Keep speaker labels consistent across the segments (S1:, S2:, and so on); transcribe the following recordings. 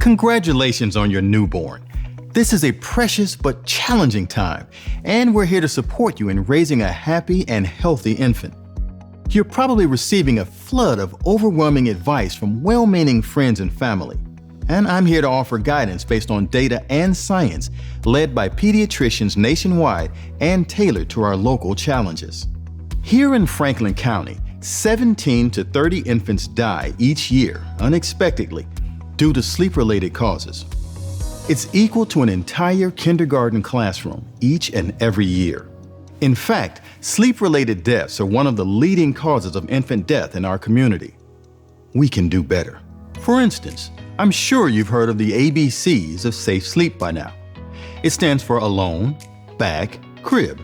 S1: Congratulations on your newborn. This is a precious but challenging time, and we're here to support you in raising a happy and healthy infant. You're probably receiving a flood of overwhelming advice from well-meaning friends and family, and I'm here to offer guidance based on data and science led by pediatricians nationwide and tailored to our local challenges. Here in Franklin County, 17 to 30 infants die each year unexpectedly due to sleep-related causes. It's equal to an entire kindergarten classroom each and every year. In fact, sleep-related deaths are one of the leading causes of infant death in our community. We can do better. For instance, I'm sure you've heard of the ABCs of safe sleep by now. It stands for alone, back, crib.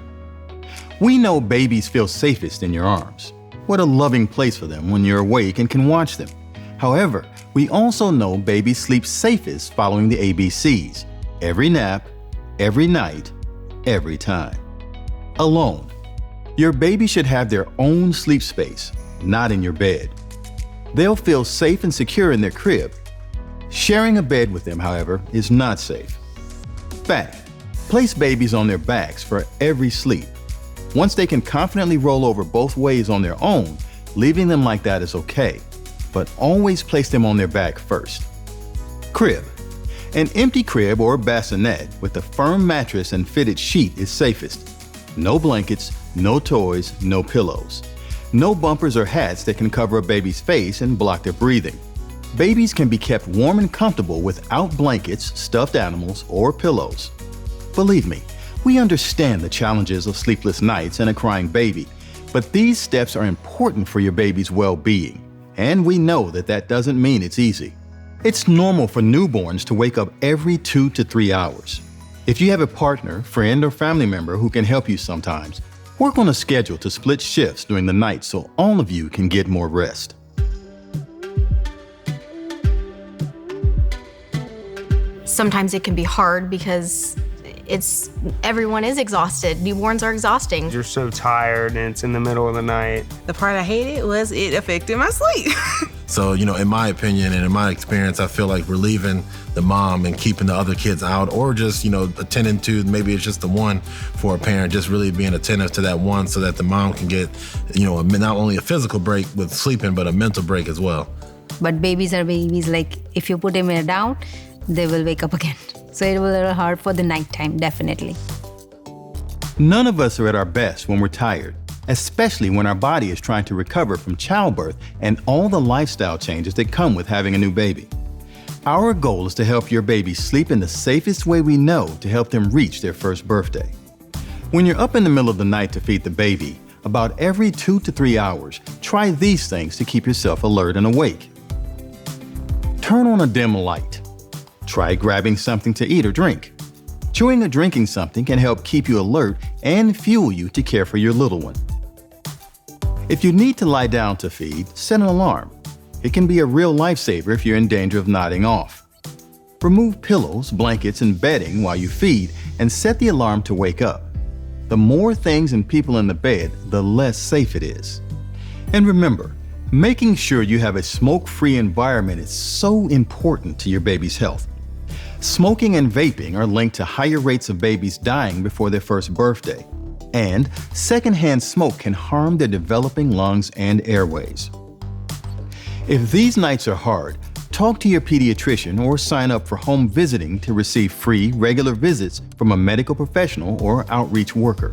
S1: We know babies feel safest in your arms. What a loving place for them when you're awake and can watch them. However, we also know babies sleep safest following the ABCs. Every nap, every night, every time. Alone. Your baby should have their own sleep space, not in your bed. They'll feel safe and secure in their crib. Sharing a bed with them, however, is not safe. Back. Place babies on their backs for every sleep. Once they can confidently roll over both ways on their own, leaving them like that is okay, but always place them on their back first. Crib. An empty crib or bassinet with a firm mattress and fitted sheet is safest. No blankets, no toys, no pillows. No bumpers or hats that can cover a baby's face and block their breathing. Babies can be kept warm and comfortable without blankets, stuffed animals, or pillows. Believe me, we understand the challenges of sleepless nights and a crying baby, but these steps are important for your baby's well-being, and we know that doesn't mean it's easy. It's normal for newborns to wake up every 2 to 3 hours. If you have a partner, friend, or family member who can help you sometimes, work on a schedule to split shifts during the night so all of you can get more rest.
S2: Sometimes it can be hard because everyone is exhausted. Newborns are exhausting.
S3: You're so tired and it's in the middle of the night.
S4: The part I hated was it affected my sleep.
S5: So, in my opinion and in my experience, I feel like relieving the mom and keeping the other kids out, or just, attending to, maybe it's just the one for a parent, just really being attentive to that one so that the mom can get, not only a physical break with sleeping, but a mental break as well.
S6: But babies are babies, like if you put them down, they will wake up again. So it was a little hard for the nighttime, definitely.
S1: None of us are at our best when we're tired, especially when our body is trying to recover from childbirth and all the lifestyle changes that come with having a new baby. Our goal is to help your baby sleep in the safest way we know to help them reach their first birthday. When you're up in the middle of the night to feed the baby, about every 2 to 3 hours, try these things to keep yourself alert and awake. Turn on a dim light. Try grabbing something to eat or drink. Chewing or drinking something can help keep you alert and fuel you to care for your little one. If you need to lie down to feed, set an alarm. It can be a real lifesaver if you're in danger of nodding off. Remove pillows, blankets, and bedding while you feed and set the alarm to wake up. The more things and people in the bed, the less safe it is. And remember, making sure you have a smoke-free environment is so important to your baby's health. Smoking and vaping are linked to higher rates of babies dying before their first birthday, and secondhand smoke can harm their developing lungs and airways. If these nights are hard, talk to your pediatrician or sign up for home visiting to receive free, regular visits from a medical professional or outreach worker.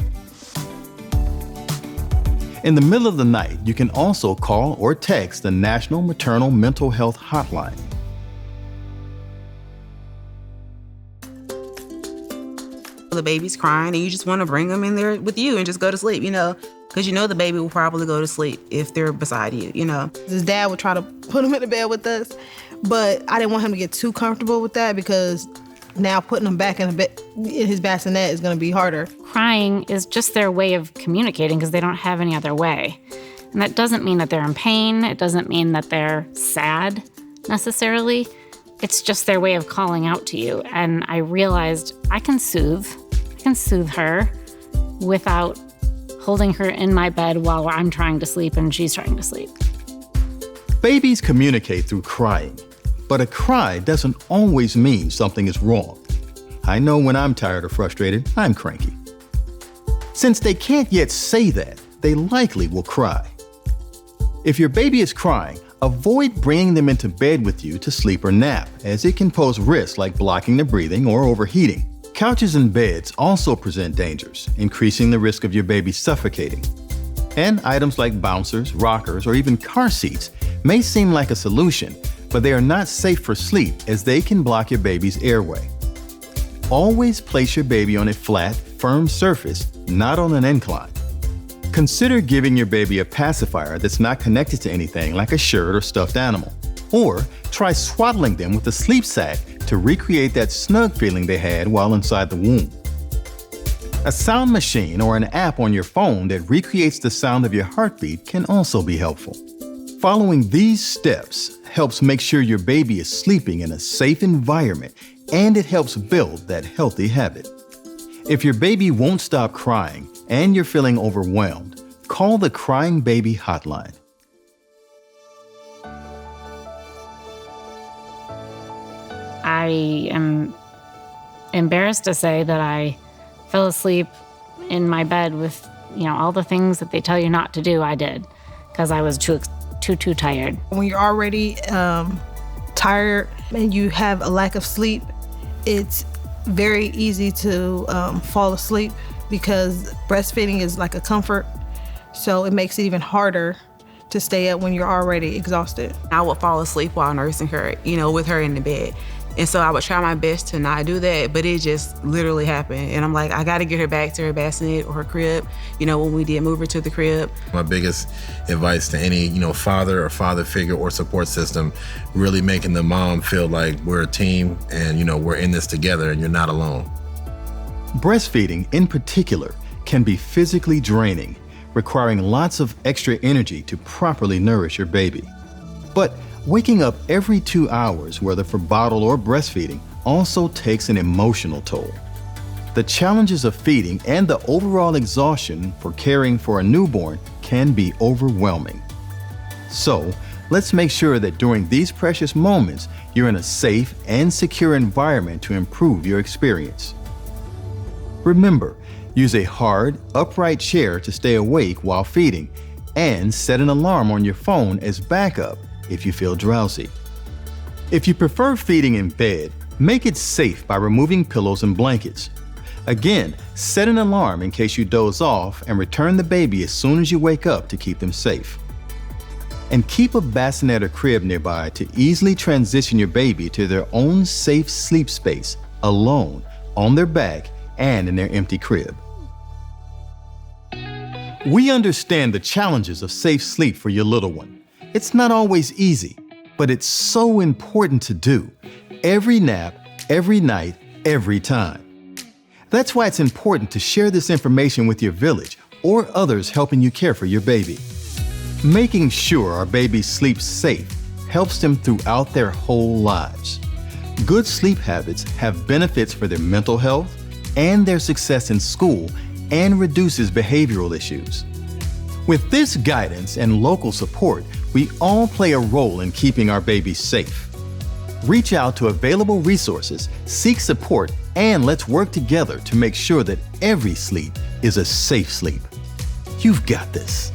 S1: In the middle of the night, you can also call or text the National Maternal Mental Health Hotline.
S4: The baby's crying and you just want to bring them in there with you and just go to sleep, because the baby will probably go to sleep if they're beside you, His dad would try to put him in the bed with us, but I didn't want him to get too comfortable with that because now putting him back in his bassinet is going to be harder.
S7: Crying is just their way of communicating because they don't have any other way. And that doesn't mean that they're in pain. It doesn't mean that they're sad necessarily. It's just their way of calling out to you. And I realized I can soothe her without holding her in my bed while I'm trying to sleep and she's trying to sleep.
S1: Babies communicate through crying. But a cry doesn't always mean something is wrong. I know when I'm tired or frustrated, I'm cranky. Since they can't yet say that, they likely will cry. If your baby is crying, avoid bringing them into bed with you to sleep or nap, as it can pose risks like blocking the breathing or overheating. Couches and beds also present dangers, increasing the risk of your baby suffocating. And items like bouncers, rockers, or even car seats may seem like a solution, but they are not safe for sleep as they can block your baby's airway. Always place your baby on a flat, firm surface, not on an incline. Consider giving your baby a pacifier that's not connected to anything like a shirt or stuffed animal. Or try swaddling them with a sleep sack to recreate that snug feeling they had while inside the womb. A sound machine or an app on your phone that recreates the sound of your heartbeat can also be helpful. Following these steps helps make sure your baby is sleeping in a safe environment, and it helps build that healthy habit. If your baby won't stop crying and you're feeling overwhelmed, call the Crying Baby Hotline.
S7: I am embarrassed to say that I fell asleep in my bed with, all the things that they tell you not to do, I did, because I was too tired.
S4: When you're already tired and you have a lack of sleep, it's very easy to fall asleep because breastfeeding is like a comfort. So it makes it even harder to stay up when you're already exhausted.
S8: I would fall asleep while nursing her, with her in the bed. And so I would try my best to not do that, but it just literally happened. And I'm like, I gotta get her back to her bassinet or her crib, when we did move her to the crib.
S5: My biggest advice to any, father or father figure or support system, really making the mom feel like we're a team and, we're in this together and you're not alone.
S1: Breastfeeding, in particular, can be physically draining, requiring lots of extra energy to properly nourish your baby. But waking up every 2 hours, whether for bottle or breastfeeding, also takes an emotional toll. The challenges of feeding and the overall exhaustion for caring for a newborn can be overwhelming. So, let's make sure that during these precious moments, you're in a safe and secure environment to improve your experience. Remember, use a hard, upright chair to stay awake while feeding, and set an alarm on your phone as backup if you feel drowsy. If you prefer feeding in bed, make it safe by removing pillows and blankets. Again, set an alarm in case you doze off and return the baby as soon as you wake up to keep them safe. And keep a bassinet or crib nearby to easily transition your baby to their own safe sleep space, alone, on their back, and in their empty crib. We understand the challenges of safe sleep for your little one. It's not always easy, but it's so important to do. Every nap, every night, every time. That's why it's important to share this information with your village or others helping you care for your baby. Making sure our babies sleep safe helps them throughout their whole lives. Good sleep habits have benefits for their mental health and their success in school, and reduces behavioral issues. With this guidance and local support, we all play a role in keeping our babies safe. Reach out to available resources, seek support, and let's work together to make sure that every sleep is a safe sleep. You've got this.